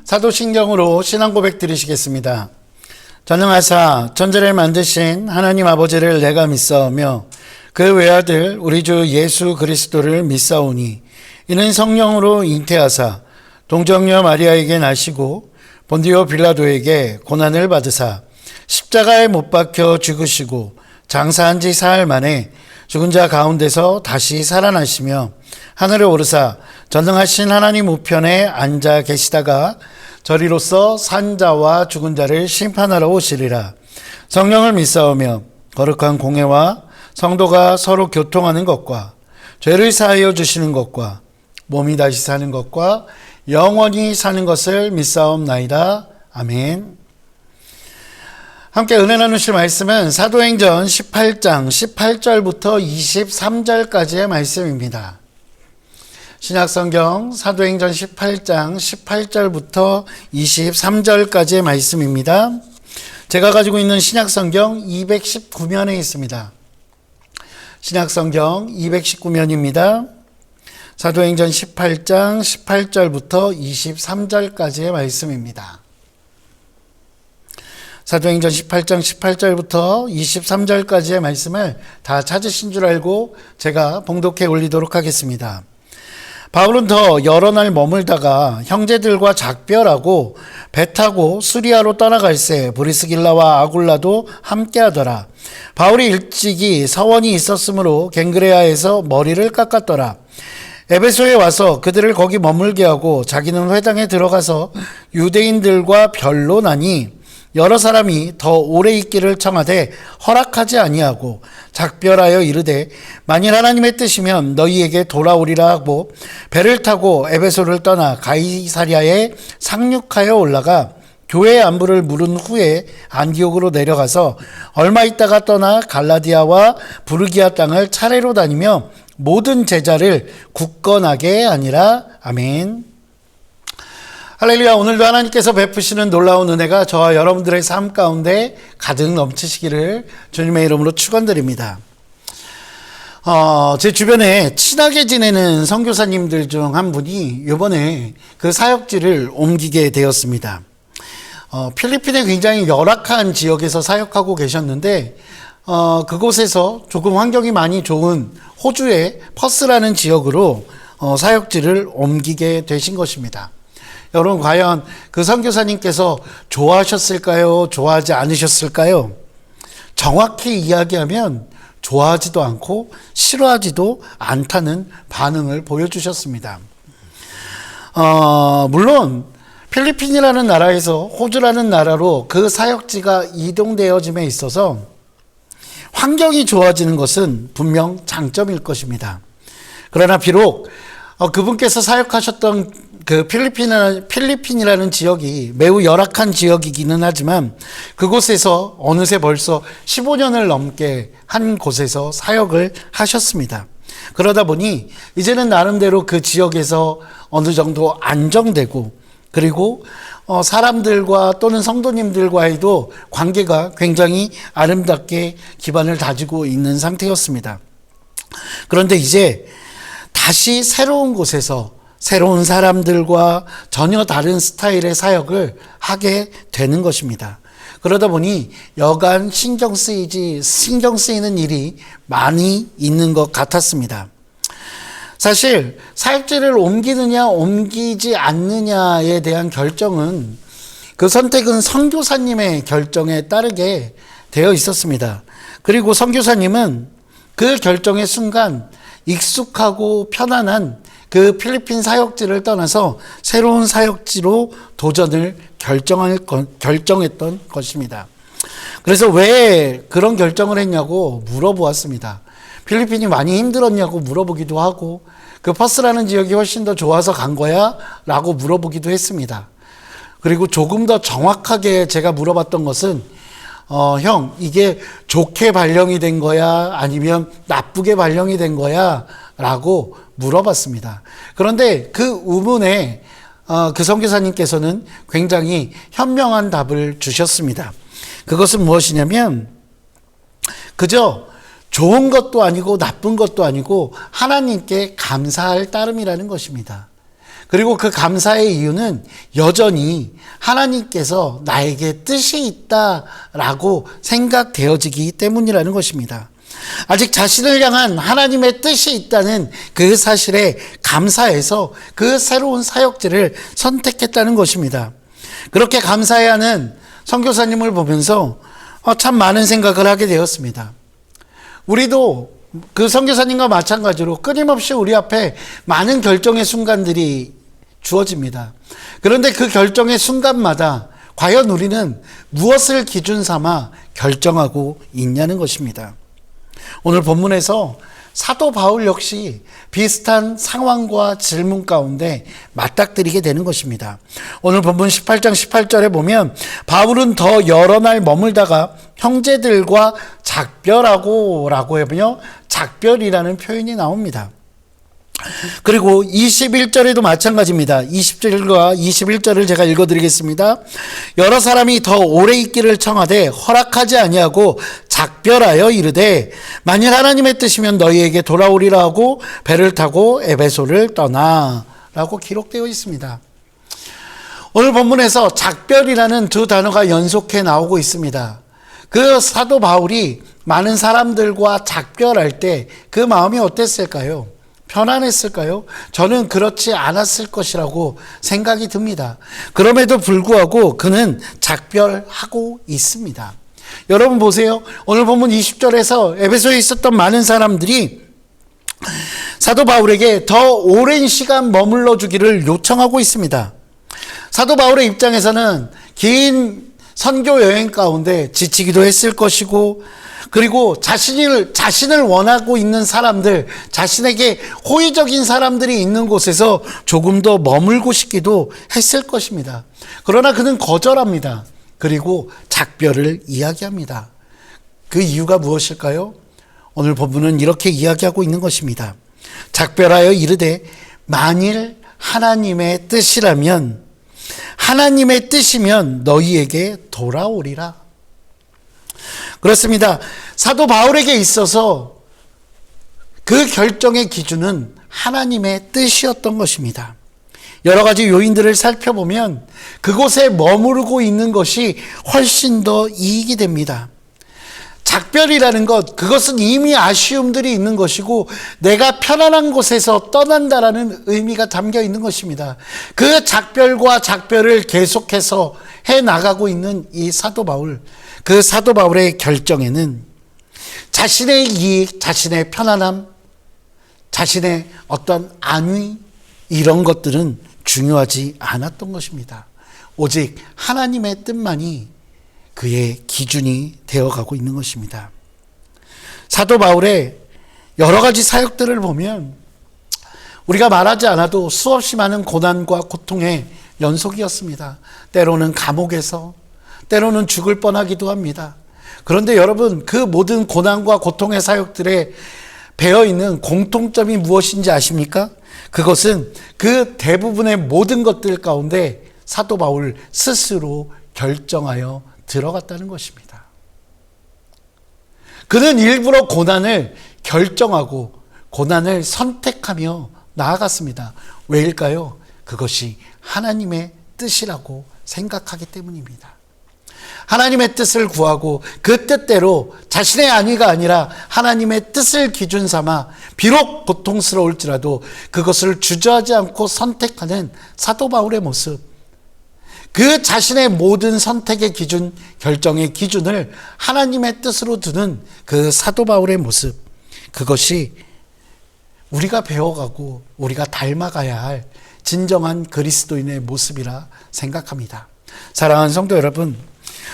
사도신경으로 신앙 고백 드리시겠습니다. 전능하사 천지를 만드신 하나님 아버지를 내가 믿사오며 그 외아들 우리 주 예수 그리스도를 믿사오니 이는 성령으로 잉태하사 동정녀 마리아에게 나시고 본디오 빌라도에게 고난을 받으사 십자가에 못 박혀 죽으시고 장사한 지 사흘 만에 죽은 자 가운데서 다시 살아나시며 하늘에 오르사 전능하신 하나님 우편에 앉아 계시다가 저리로서 산 자와 죽은 자를 심판하러 오시리라. 성령을 믿사오며 거룩한 공회와 성도가 서로 교통하는 것과 죄를 사하여 주시는 것과 몸이 다시 사는 것과 영원히 사는 것을 믿사옵나이다. 아멘. 함께 은혜 나누실 말씀은 사도행전 18장 18절부터 23절까지의 말씀입니다. 신약성경 사도행전 18장 18절부터 23절까지의 말씀입니다. 제가 가지고 있는 신약성경 219면에 있습니다. 신약성경 219면입니다. 사도행전 18장 18절부터 23절까지의 말씀입니다. 사도행전 18장 18절부터 23절까지의 말씀을 다 찾으신 줄 알고 제가 봉독해 올리도록 하겠습니다. 바울은 더 여러 날 머물다가 형제들과 작별하고 배 타고 수리아로 떠나갈새 브리스길라와 아굴라도 함께하더라. 바울이 일찍이 서원이 있었으므로 갱그레아에서 머리를 깎았더라. 에베소에 와서 그들을 거기 머물게 하고 자기는 회당에 들어가서 유대인들과 변론하니 여러 사람이 더 오래 있기를 청하되 허락하지 아니하고 작별하여 이르되 만일 하나님의 뜻이면 너희에게 돌아오리라 하고 배를 타고 에베소를 떠나 가이사랴에 상륙하여 올라가 교회의 안부를 물은 후에 안디옥으로 내려가서 얼마 있다가 떠나 갈라디아와 부르기아 땅을 차례로 다니며 모든 제자를 굳건하게 하니라. 아멘. 할렐루야. 오늘도 하나님께서 베푸시는 놀라운 은혜가 저와 여러분들의 삶 가운데 가득 넘치시기를 주님의 이름으로 축원드립니다. 제 주변에 친하게 지내는 선교사님들 중 한 분이 이번에 그 사역지를 옮기게 되었습니다. 필리핀의 굉장히 열악한 지역에서 사역하고 계셨는데 그곳에서 조금 환경이 많이 좋은 호주의 퍼스라는 지역으로 사역지를 옮기게 되신 것입니다. 여러분, 과연 그 선교사님께서 좋아하셨을까요? 좋아하지 않으셨을까요? 정확히 이야기하면 좋아하지도 않고 싫어하지도 않다는 반응을 보여주셨습니다. 물론 필리핀이라는 나라에서 호주라는 나라로 그 사역지가 이동되어짐에 있어서 환경이 좋아지는 것은 분명 장점일 것입니다. 그러나 비록 그분께서 사역하셨던 그 필리핀이라는 지역이 매우 열악한 지역이기는 하지만 그곳에서 어느새 벌써 15년을 넘게 한 곳에서 사역을 하셨습니다. 그러다 보니 이제는 나름대로 그 지역에서 어느 정도 안정되고 그리고 사람들과 또는 성도님들과의도 관계가 굉장히 아름답게 기반을 다지고 있는 상태였습니다. 그런데 이제 다시 새로운 곳에서 새로운 사람들과 전혀 다른 스타일의 사역을 하게 되는 것입니다. 그러다 보니 여간 신경 쓰이는 일이 많이 있는 것 같았습니다. 사실 사역지를 옮기느냐 옮기지 않느냐에 대한 결정은 그 선택은 선교사님의 결정에 따르게 되어 있었습니다. 그리고 선교사님은 그 결정의 순간 익숙하고 편안한 그 필리핀 사역지를 떠나서 새로운 사역지로 도전을 결정했던 것입니다. 그래서 왜 그런 결정을 했냐고 물어보았습니다. 필리핀이 많이 힘들었냐고 물어보기도 하고 그 퍼스라는 지역이 훨씬 더 좋아서 간 거야? 라고 물어보기도 했습니다. 그리고 조금 더 정확하게 제가 물어봤던 것은 형, 이게 좋게 발령이 된 거야? 아니면 나쁘게 발령이 된 거야? 라고 물어봤습니다. 그런데 그 의문에 그 선교사님께서는 굉장히 현명한 답을 주셨습니다. 그것은 무엇이냐면 그저 좋은 것도 아니고 나쁜 것도 아니고 하나님께 감사할 따름이라는 것입니다. 그리고 그 감사의 이유는 여전히 하나님께서 나에게 뜻이 있다라고 생각되어지기 때문이라는 것입니다. 아직 자신을 향한 하나님의 뜻이 있다는 그 사실에 감사해서 그 새로운 사역지를 선택했다는 것입니다. 그렇게 감사해야 하는 선교사님을 보면서 참 많은 생각을 하게 되었습니다. 우리도 그 선교사님과 마찬가지로 끊임없이 우리 앞에 많은 결정의 순간들이 주어집니다. 그런데 그 결정의 순간마다 과연 우리는 무엇을 기준 삼아 결정하고 있냐는 것입니다. 오늘 본문에서 사도 바울 역시 비슷한 상황과 질문 가운데 맞닥뜨리게 되는 것입니다. 오늘 본문 18장 18절에 보면 바울은 더 여러 날 머물다가 형제들과 작별하고 라고 하며 작별이라는 표현이 나옵니다. 그리고 21절에도 마찬가지입니다. 20절과 21절을 제가 읽어드리겠습니다. 여러 사람이 더 오래 있기를 청하되 허락하지 아니하고 작별하여 이르되 만일 하나님의 뜻이면 너희에게 돌아오리라 하고 배를 타고 에베소를 떠나 라고 기록되어 있습니다. 오늘 본문에서 작별이라는 두 단어가 연속해 나오고 있습니다. 그 사도 바울이 많은 사람들과 작별할 때 그 마음이 어땠을까요? 편안했을까요? 저는 그렇지 않았을 것이라고 생각이 듭니다. 그럼에도 불구하고 그는 작별하고 있습니다. 여러분 보세요. 오늘 본문 20절에서 에베소에 있었던 많은 사람들이 사도 바울에게 더 오랜 시간 머물러 주기를 요청하고 있습니다. 사도 바울의 입장에서는 긴 선교 여행 가운데 지치기도 했을 것이고, 그리고 자신을 원하고 있는 사람들, 자신에게 호의적인 사람들이 있는 곳에서 조금 더 머물고 싶기도 했을 것입니다. 그러나 그는 거절합니다. 그리고 작별을 이야기합니다. 그 이유가 무엇일까요? 오늘 본문은 이렇게 이야기하고 있는 것입니다. 작별하여 이르되 만일 하나님의 뜻이라면, 하나님의 뜻이면 너희에게 돌아오리라. 그렇습니다. 사도 바울에게 있어서 그 결정의 기준은 하나님의 뜻이었던 것입니다. 여러 가지 요인들을 살펴보면 그곳에 머무르고 있는 것이 훨씬 더 이익이 됩니다. 작별이라는 것, 그것은 이미 아쉬움들이 있는 것이고 내가 편안한 곳에서 떠난다라는 의미가 담겨 있는 것입니다. 그 작별과 작별을 계속해서 해나가고 있는 이 사도 바울, 그 사도 바울의 결정에는 자신의 이익, 자신의 편안함, 자신의 어떤 안위, 이런 것들은 중요하지 않았던 것입니다. 오직 하나님의 뜻만이 그의 기준이 되어가고 있는 것입니다. 사도 바울의 여러 가지 사역들을 보면 우리가 말하지 않아도 수없이 많은 고난과 고통의 연속이었습니다. 때로는 감옥에서, 때로는 죽을 뻔하기도 합니다. 그런데 여러분, 그 모든 고난과 고통의 사역들에 배어있는 공통점이 무엇인지 아십니까? 그것은 그 대부분의 모든 것들 가운데 사도 바울 스스로 결정하여 들어갔다는 것입니다. 그는 일부러 고난을 결정하고 고난을 선택하며 나아갔습니다. 왜일까요? 그것이 하나님의 뜻이라고 생각하기 때문입니다. 하나님의 뜻을 구하고 그 뜻대로 자신의 안위가 아니라 하나님의 뜻을 기준 삼아 비록 고통스러울지라도 그것을 주저하지 않고 선택하는 사도 바울의 모습, 그 자신의 모든 선택의 기준, 결정의 기준을 하나님의 뜻으로 두는 그 사도 바울의 모습, 그것이 우리가 배워가고 우리가 닮아가야 할 진정한 그리스도인의 모습이라 생각합니다. 사랑하는 성도 여러분,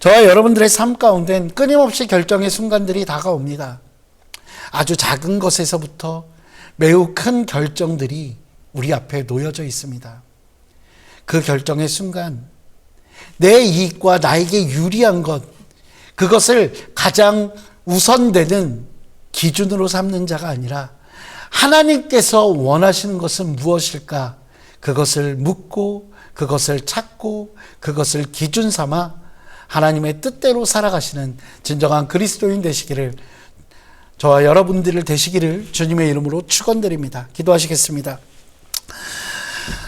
저와 여러분들의 삶 가운데는 끊임없이 결정의 순간들이 다가옵니다. 아주 작은 것에서부터 매우 큰 결정들이 우리 앞에 놓여져 있습니다. 그 결정의 순간, 내 이익과 나에게 유리한 것, 그것을 가장 우선되는 기준으로 삼는 자가 아니라 하나님께서 원하시는 것은 무엇일까? 그것을 묻고, 그것을 찾고, 그것을 기준 삼아 하나님의 뜻대로 살아가시는 진정한 그리스도인 되시기를 저와 여러분들을 되시기를 주님의 이름으로 축원드립니다. 기도하시겠습니다.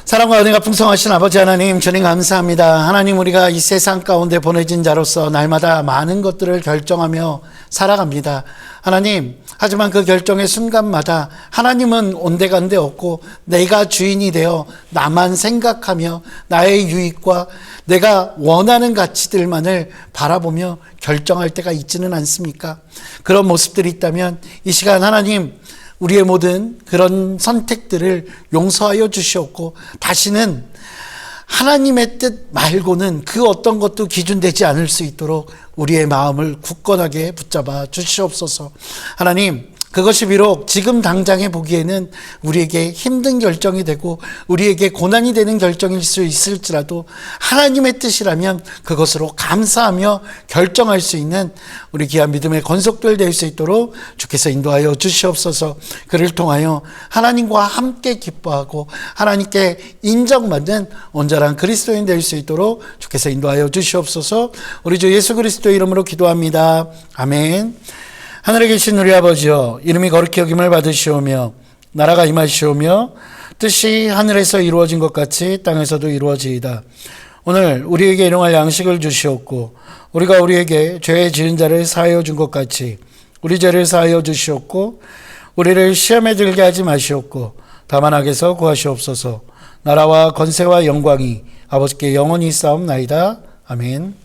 사랑과 은혜가 풍성하신 아버지 하나님, 주님 감사합니다. 하나님, 우리가 이 세상 가운데 보내진 자로서 날마다 많은 것들을 결정하며 살아갑니다. 하나님, 하지만 그 결정의 순간마다 하나님은 온데간데 없고 내가 주인이 되어 나만 생각하며 나의 유익과 내가 원하는 가치들만을 바라보며 결정할 때가 있지는 않습니까? 그런 모습들이 있다면 이 시간 하나님, 우리의 모든 그런 선택들을 용서하여 주시옵고 다시는 하나님의 뜻 말고는 그 어떤 것도 기준되지 않을 수 있도록 우리의 마음을 굳건하게 붙잡아 주시옵소서. 하나님, 그것이 비록 지금 당장에 보기에는 우리에게 힘든 결정이 되고 우리에게 고난이 되는 결정일 수 있을지라도 하나님의 뜻이라면 그것으로 감사하며 결정할 수 있는 우리 귀한 믿음의 권속들 될 수 있도록 주께서 인도하여 주시옵소서. 그를 통하여 하나님과 함께 기뻐하고 하나님께 인정받는 온전한 그리스도인 될 수 있도록 주께서 인도하여 주시옵소서. 우리 주 예수 그리스도의 이름으로 기도합니다. 아멘. 하늘에 계신 우리 아버지여, 이름이 거룩히 여김을 받으시오며 나라가 임하시오며 뜻이 하늘에서 이루어진 것 같이 땅에서도 이루어지이다. 오늘 우리에게 일용할 양식을 주시옵고 우리가 우리에게 죄 지은 자를 사하여 준 것 같이 우리 죄를 사하여 주시옵고 우리를 시험에 들게 하지 마시옵고 다만 악에서 구하시옵소서. 나라와 권세와 영광이 아버지께 영원히 있사옵나이다. 아멘.